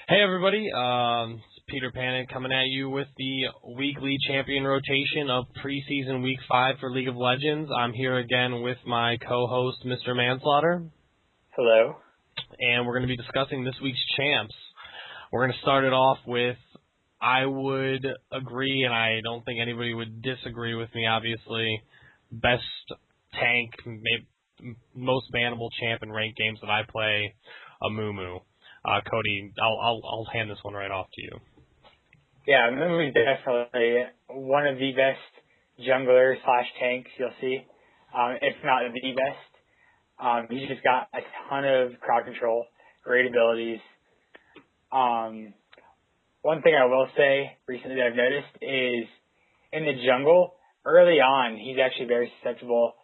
Hey everybody, it's Peter Panic coming at you with the weekly champion rotation of preseason week 5 for League of Legends. I'm here again with my co-host, Mr. Manslaughter. Hello. And we're going to be discussing this week's champs. We're going to start it off with, I would agree, and I don't think anybody would disagree with me, obviously, best tank, most bannable champ in ranked games that I play, Amumu. Cody, I'll hand this one right off to you. Yeah, Amumu is definitely one of the best junglers / tanks you'll see, if not the best. He's just got a ton of crowd control, great abilities. One thing I will say recently that I've noticed is in the jungle, early on, he's actually very susceptible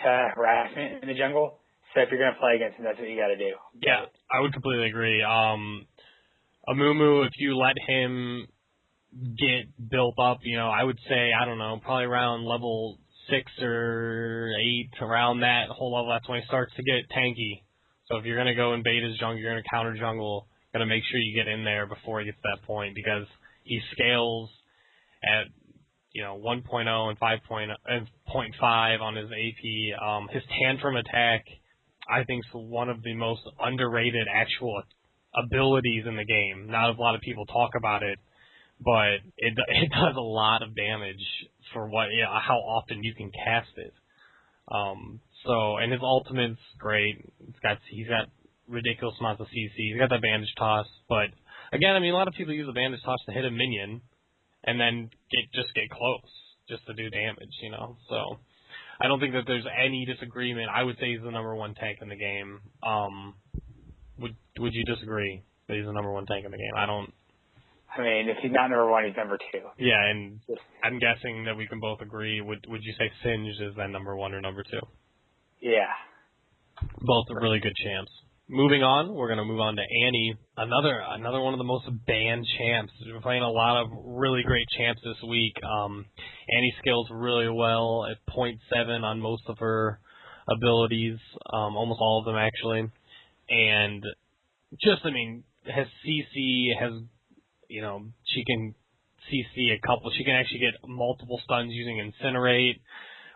to harassment in the jungle. So if you're going to play against him, that's what you got to do. Yeah, I would completely agree. Amumu, if you let him get built up, I would say, I don't know, probably around level 6 or 8, around that whole level, that's when he starts to get tanky. So if you're going to go invade his jungle, you're going to counter jungle, got to make sure you get in there before he gets to that point, because he scales at 1.0 and 0.5 on his AP. His tantrum attack, I think, is one of the most underrated actual abilities in the game. Not a lot of people talk about it, but it does a lot of damage for how often you can cast it. And his ultimate's great. He's got ridiculous amounts of CC. He's got that bandage toss, but again, a lot of people use the bandage toss to hit a minion and then get close just to do damage, So I don't think that there's any disagreement. I would say he's the number 1 tank in the game. Would you disagree that he's the number 1 tank in the game? I don't. If he's not number 1, he's number 2. Yeah, and I'm guessing that we can both agree. Would you say Singed is then number 1 or number 2? Yeah. Both are really good champs. Moving on, we're going to move on to Annie, another one of the most banned champs. We're playing a lot of really great champs this week. Annie scales really well at 0.7 on most of her abilities, almost all of them actually. And has CC, she can CC a couple. She can actually get multiple stuns using Incinerate.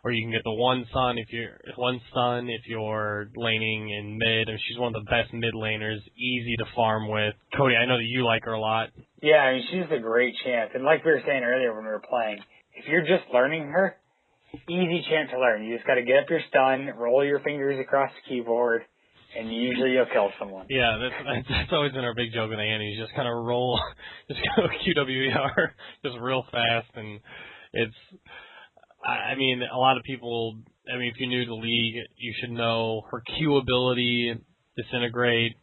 Or you can get the one stun if you're laning in mid, and she's one of the best mid laners, easy to farm with. Cody, I know that you like her a lot. Yeah, she's a great champ. And like we were saying earlier when we were playing, if you're just learning her, easy champ to learn. You just got to get up your stun, roll your fingers across the keyboard, and usually you'll kill someone. Yeah, that's always been our big joke with Annie. Just kind of roll, just go QWER, just real fast, and it's. A lot of people, if you're new to the league, you should know her Q ability, Disintegrate.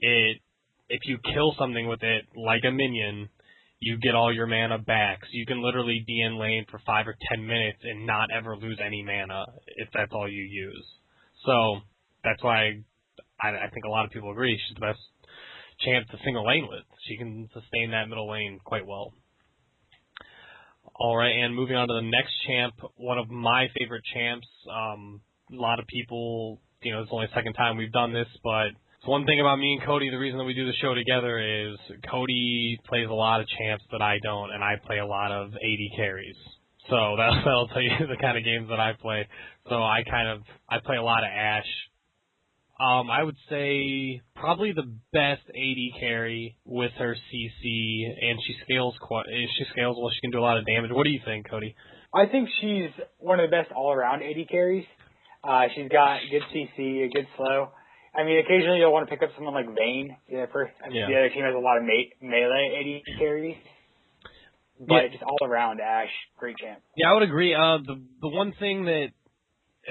If you kill something with it, like a minion, you get all your mana back. So you can literally be in lane for 5 or 10 minutes and not ever lose any mana if that's all you use. So that's why I think a lot of people agree she's the best champ to single lane with. She can sustain that middle lane quite well. All right, and moving on to the next champ, one of my favorite champs. A lot of people, it's only the second time we've done this, but one thing about me and Cody, the reason that we do the show together is Cody plays a lot of champs that I don't, and I play a lot of AD carries. So that'll tell you the kind of games that I play. So I play a lot of Ashe. I would say probably the best AD carry with her CC, and she scales well. She can do a lot of damage. What do you think, Cody? I think she's one of the best all-around AD carries. She's got good CC, a good slow. Occasionally you'll want to pick up someone like Vayne. The other team has a lot of melee AD carries. But just all around, Ashe, great champ. Yeah, I would agree. The one thing that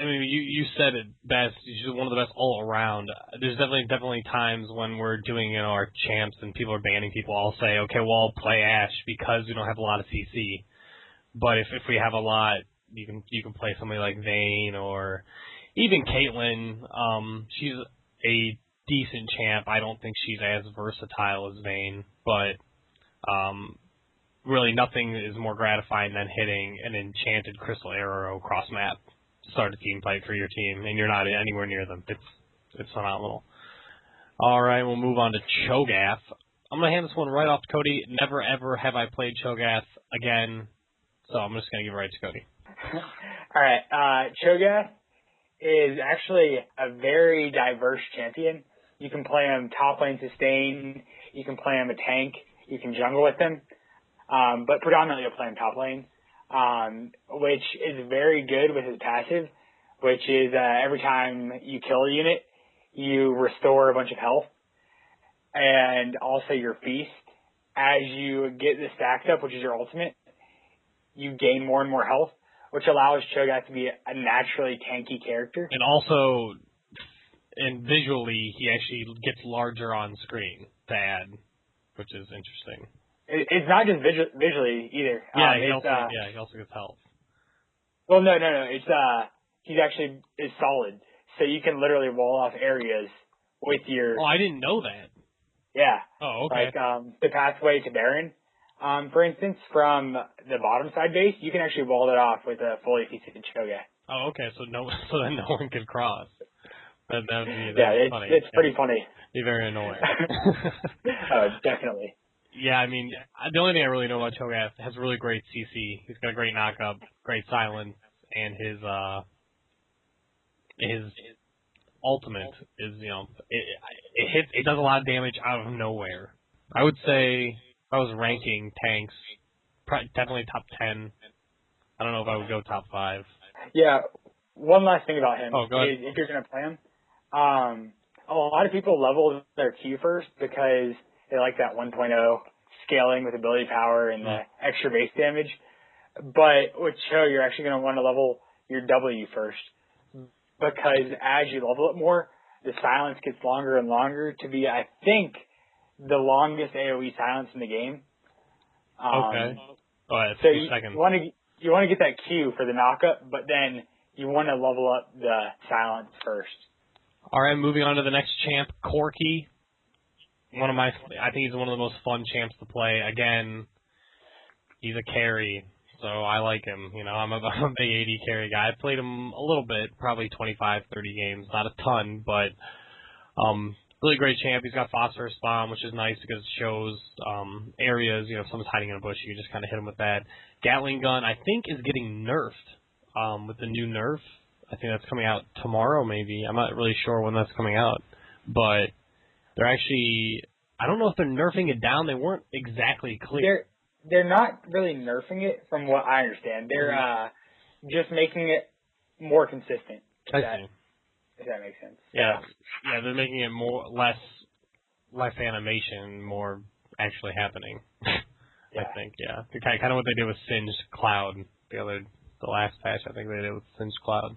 you said it best. She's one of the best all around. There's definitely times when we're doing our champs and people are banning people. I'll say, okay, well, I'll play Ashe because we don't have a lot of CC. But if we have a lot, you can play somebody like Vayne or even Caitlyn. She's a decent champ. I don't think she's as versatile as Vayne, but really nothing is more gratifying than hitting an enchanted crystal arrow across map. Start a team fight for your team, and you're not anywhere near them. It's phenomenal. All right, we'll move on to ChoGath. I'm going to hand this one right off to Cody. Never, ever have I played ChoGath again, so I'm just going to give it right to Cody. All right. ChoGath is actually a very diverse champion. You can play him top lane sustain. You can play him a tank. You can jungle with him. But predominantly you'll play him top lane, which is very good with his passive, which is every time you kill a unit, you restore a bunch of health. And also your feast. As you get this stacked up, which is your ultimate, you gain more and more health, which allows ChoGath to be a naturally tanky character. And also, and visually, he actually gets larger on screen to add, which is interesting. It's not just visually either. Yeah, he also gets health. Well, no. It's he's actually is solid, so you can literally wall off areas with your. Oh, I didn't know that. Yeah. Oh, okay. Like the pathway to Baron, for instance, from the bottom side base, you can actually wall it off with a fully feasted ChoGath. Oh, okay. So then no one could cross. That would be funny. It's pretty funny. Be very annoying. Oh, definitely. Yeah, I mean, the only thing I really know about ChoGath has really great CC. He's got a great knockup, great silence, and his ultimate is, it does a lot of damage out of nowhere. I would say if I was ranking tanks, definitely top 10. I don't know if I would go top 5. Yeah, one last thing about him is if you're going to play him, a lot of people level their Q first because they like that 1.0 scaling with ability power and the extra base damage. But with Cho, you're actually going to want to level your W first because as you level it more, the silence gets longer and longer to be, I think, the longest AoE silence in the game. Okay. So you want to get that Q for the knockup, but then you want to level up the silence first. All right, moving on to the next champ, Corki. I think he's one of the most fun champs to play. Again, he's a carry, so I like him. I'm a big AD carry guy. I played him a little bit, probably 25, 30 games, not a ton, but really great champ. He's got phosphorus bomb, which is nice because it shows areas. If someone's hiding in a bush, you can just kind of hit him with that. Gatling gun, I think, is getting nerfed with the new nerf. I think that's coming out tomorrow, maybe. I'm not really sure when that's coming out, but they're actually, I don't know if they're nerfing it down. They weren't exactly clear. They're not really nerfing it, from what I understand. They're just making it more consistent. I see. If that makes sense. Yeah, they're making it less animation, more actually happening. Yeah. I think, yeah. Kind of what they did with Singed Cloud the last patch. I think they did with Singed Cloud,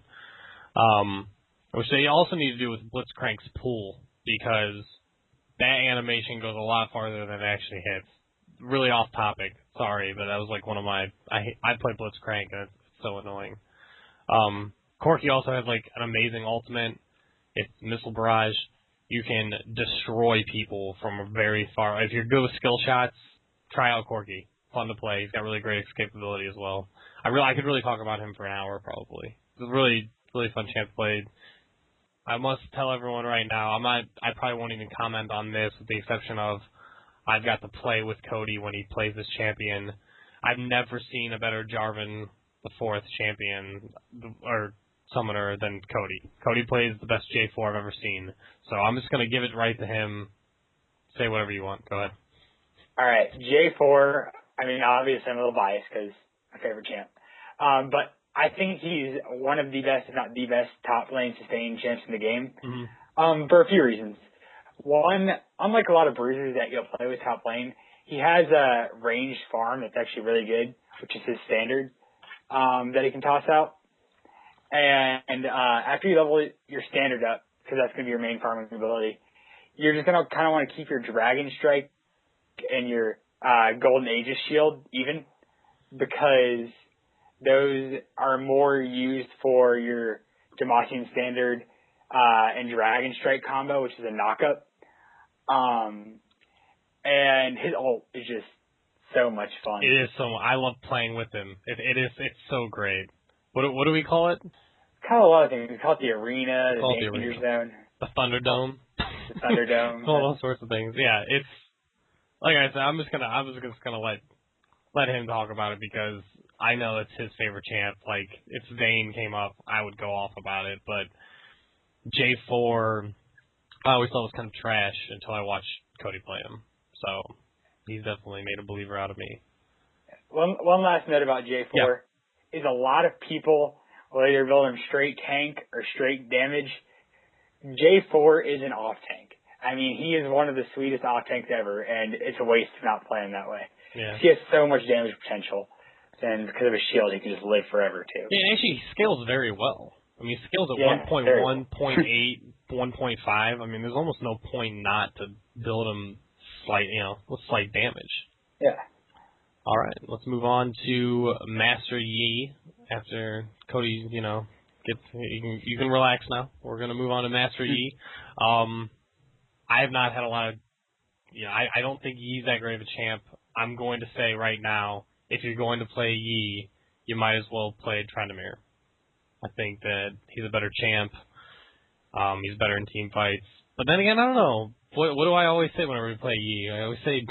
which they also need to do with Blitzcrank's pool because that animation goes a lot farther than it actually hits. Really off topic, sorry, but that was like one of my. I play Blitzcrank and it's so annoying. Corki also has like an amazing ultimate. It's Missile Barrage. You can destroy people from very far. If you're good with skill shots, try out Corki. Fun to play. He's got really great escapability as well. I could really talk about him for an hour probably. It's a really fun champ to play. I must tell everyone right now, I probably won't even comment on this with the exception of I've got to play with Cody when he plays this champion. I've never seen a better Jarvan the 4th champion or summoner than Cody. Cody plays the best J4 I've ever seen. So I'm just going to give it right to him. Say whatever you want. Go ahead. All right. J4, I mean, obviously I'm a little biased because my favorite champ. But I think he's one of the best, if not the best, top lane sustain champs in the game. Mm-hmm. For a few reasons. One, unlike a lot of bruisers that you'll play with top lane, he has a ranged farm that's actually really good, which is his standard, that he can toss out. And after you level your standard up, because that's going to be your main farming ability, you're just going to kind of want to keep your Dragon Strike and your Golden Aegis shield even, because those are more used for your Demacian standard and Dragon Strike combo, which is a knockup. And his ult is just so much fun. It is I love playing with him. It's so great. What do we call it? We call it a lot of things. We call it the arena, the danger zone. The Thunderdome. The Thunderdome. All those sorts of things. Yeah, like I said, I'm just gonna let him talk about it because I know it's his favorite champ. Like, if Vayne came up, I would go off about it. But J4, I always thought was kind of trash until I watched Cody play him. So he's definitely made a believer out of me. One last note about J4 is a lot of people will either build him straight tank or straight damage. J4 is an off tank. I mean, he is one of the sweetest off tanks ever, and it's a waste to not play him that way. Yeah. He has so much damage potential, and because of his shield, he can just live forever, too. Yeah, and actually, he scales very well. I mean, he scales at 1.1, 0.8, 1.5. I mean, there's almost no point not to build him with slight damage. Yeah. All right, let's move on to Master Yi. After Cody, you can relax now. We're gonna move on to Master Yi. I have not had a lot of, I don't think Yi's that great of a champ. I'm going to say right now, if you're going to play Yi, you might as well play Tryndamere. I think that he's a better champ. He's better in team fights. But then again, I don't know. What do I always say whenever we play Yi? I always say,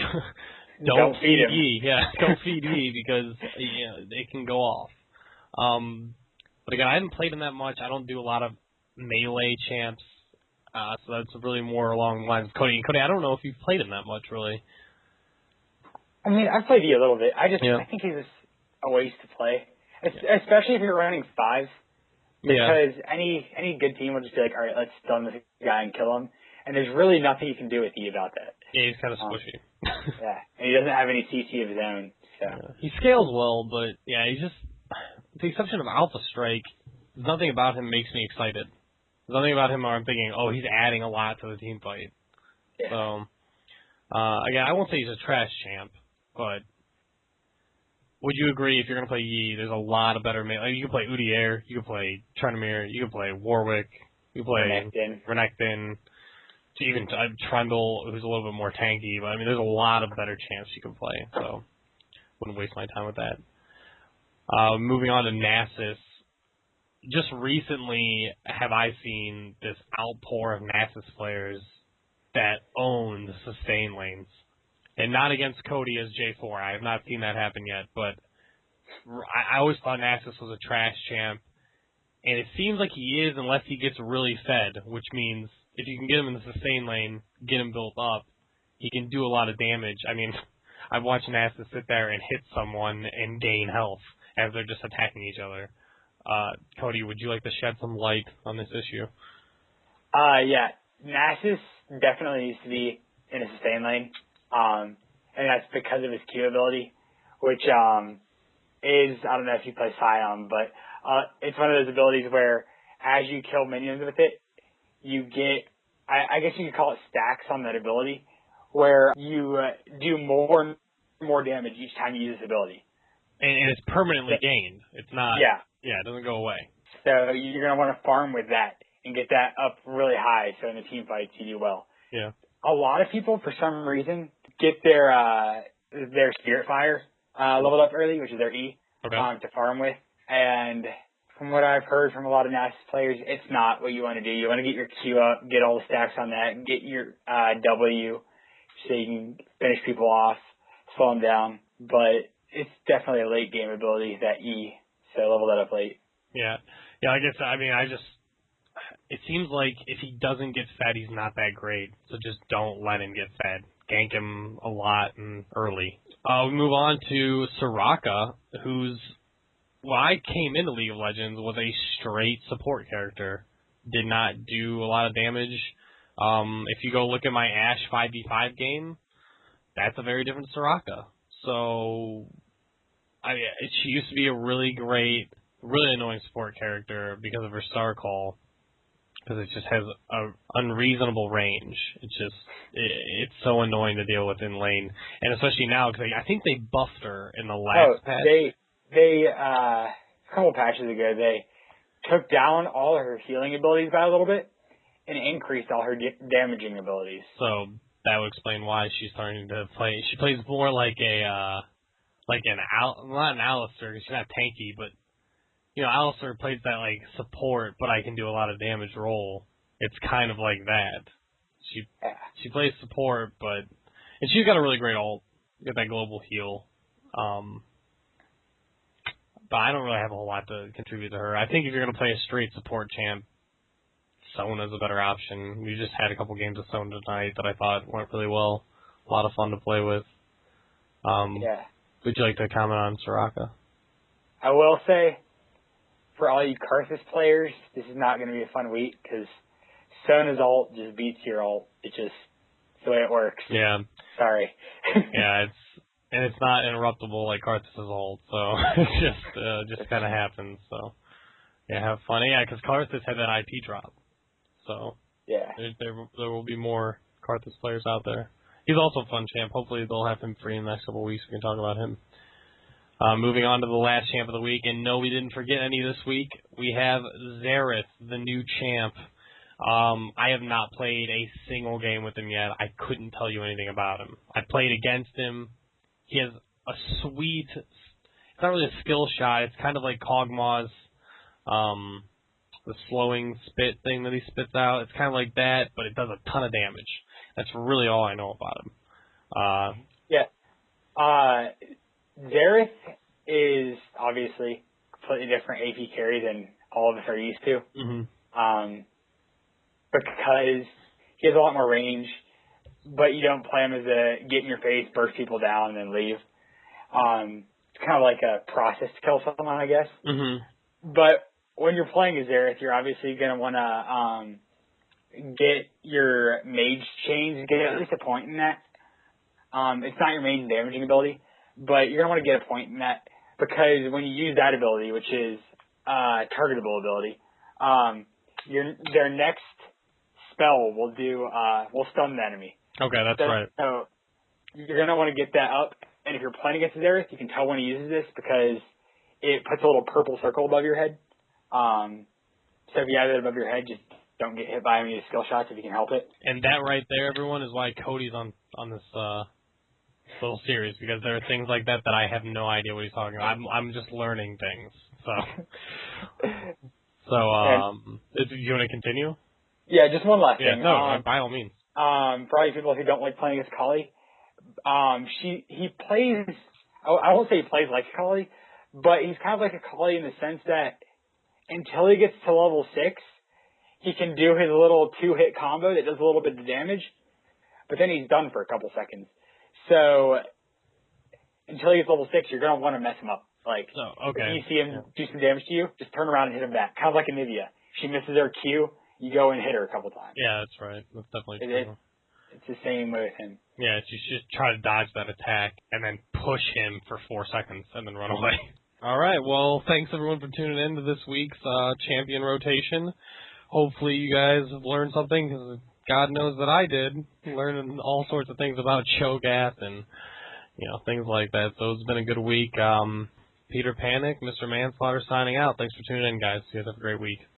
don't feed Yi. Yeah, don't feed Yi because it can go off. But again, I haven't played him that much. I don't do a lot of melee champs. So that's really more along the lines of Cody. Cody, I don't know if you've played him that much, really. I mean, I've played Yi a little bit. I think he's a waste to play, especially if you're running 5. Because any good team will just be like, all right, let's stun this guy and kill him. And there's really nothing you can do with Yi about that. Yeah, he's kind of squishy. Yeah, and he doesn't have any CC of his own. So. Yeah. He scales well, but he's just, with the exception of Alpha Strike, nothing about him makes me excited. There's nothing about him where I'm thinking, oh, he's adding a lot to the team fight. Yeah. So, again, I won't say he's a trash champ, but would you agree if you're going to play Yi, there's a lot of better melee. You can play Udyr, you can play Tryndamere, you can play Warwick, you can play Renekton, even Trundle, who's a little bit more tanky, but I mean, there's a lot of better champs you can play, so wouldn't waste my time with that. Moving on to Nasus. Just recently have I seen this outpour of Nasus players that own the sustain lanes. And not against Cody as J4. I have not seen that happen yet, but I always thought Nasus was a trash champ. And it seems like he is unless he gets really fed, which means if you can get him in the sustain lane, get him built up, he can do a lot of damage. I mean, I've watched Nasus sit there and hit someone and gain health as they're just attacking each other. Cody, would you like to shed some light on this issue? Yeah. Nasus definitely needs to be in a sustain lane. And that's because of his Q ability, which is, I don't know if you play Scion, but it's one of those abilities where as you kill minions with it, you get, I guess you could call it stacks on that ability, where you do more and more damage each time you use this ability. And it's permanently gained. It's not, it doesn't go away. So you're going to want to farm with that and get that up really high so in the team fights you do well. Yeah. A lot of people, for some reason, get their Spirit Fire leveled up early, which is their E, to farm with. And from what I've heard from a lot of Nasus players, it's not what you want to do. You want to get your Q up, get all the stacks on that, get your W so you can finish people off, slow them down. But it's definitely a late game ability, that E, so level that up late. Yeah. Yeah, it seems like if he doesn't get fed, he's not that great. So just don't let him get fed. Gank him a lot and early. We move on to Soraka, I came into League of Legends was a straight support character. Did not do a lot of damage. If you go look at my Ashe 5v5 game, that's a very different Soraka. So, she used to be a really great, really annoying support character because of her star call. Because it just has an unreasonable range. It's so annoying to deal with in lane. And especially now, because I think they buffed her in the last patch. They a couple patches ago, they took down all of her healing abilities by a little bit and increased all her damaging abilities. So that would explain why she's starting to play. She plays more like not an Alistar, because she's not tanky, but Alistar plays that like support, but I can do a lot of damage role. It's kind of like that. She plays support, but And she's got a really great ult. Got that global heal. But I don't really have a whole lot to contribute to her. I think if you're going to play a straight support champ, Sona's a better option. We just had a couple games of Sona tonight that I thought went really well. A lot of fun to play with. Yeah. Would you like to comment on Soraka? I will say, for all you Karthus players, this is not going to be a fun week because Sona's ult just beats your ult. It's just the way it works. Yeah. Sorry. Yeah, it's not interruptible like Karthus' ult, so it just kind of happens. So yeah, have fun. Yeah, because Karthus had that IP drop, so yeah, there will be more Karthus players out there. He's also a fun champ. Hopefully they'll have him free in the next couple of weeks. We can talk about him. Moving on to the last champ of the week, and no, we didn't forget any this week. We have Xerath, the new champ. I have not played a single game with him yet. I couldn't tell you anything about him. I played against him. He has a sweet, it's not really a skill shot. It's kind of like Kog'Maw's, the slowing spit thing that he spits out. It's kind of like that, but it does a ton of damage. That's really all I know about him. Xerath is obviously completely different AP carry than all of us are used to. Mm-hmm. Because he has a lot more range, but you don't play him as a get in your face, burst people down, and then leave. It's kind of like a process to kill someone, I guess. Mm-hmm. But when you're playing as Xerath, you're obviously going to want to get your mage chains, get at least a point in that. It's not your main damaging ability, but you're going to want to get a point in that because when you use that ability, which is targetable ability, their next spell will stun the enemy. Okay, that's right. So you're going to want to get that up, and if you're playing against Xerath, you can tell when he uses this because it puts a little purple circle above your head. So if you have it above your head, just don't get hit by any skill shots if you can help it. And that right there, everyone, is why Cody's on this little series, because there are things like that I have no idea what he's talking about. I'm just learning things. So do you want to continue? Yeah, just one last thing. No, by all means. For all you people who don't like playing against Kali, he plays, I won't say he plays like Kali, but he's kind of like a Kali in the sense that until he gets to level 6, he can do his little 2-hit combo that does a little bit of damage, but then he's done for a couple seconds. So until he gets level 6, you're going to want to mess him up. Like, if you see him do some damage to you, just turn around and hit him back. Kind of like a Nivea. She misses her Q, you go and hit her a couple times. Yeah, that's right. That's definitely true. It's the same with him. Yeah, you should just try to dodge that attack and then push him for 4 seconds and then run away. All right, well, thanks everyone for tuning in to this week's champion rotation. Hopefully you guys have learned something, because God knows that I did. Learning all sorts of things about ChoGath and things like that. So it's been a good week. Peter Panic, Mr. Manslaughter signing out. Thanks for tuning in, guys. You guys have a great week.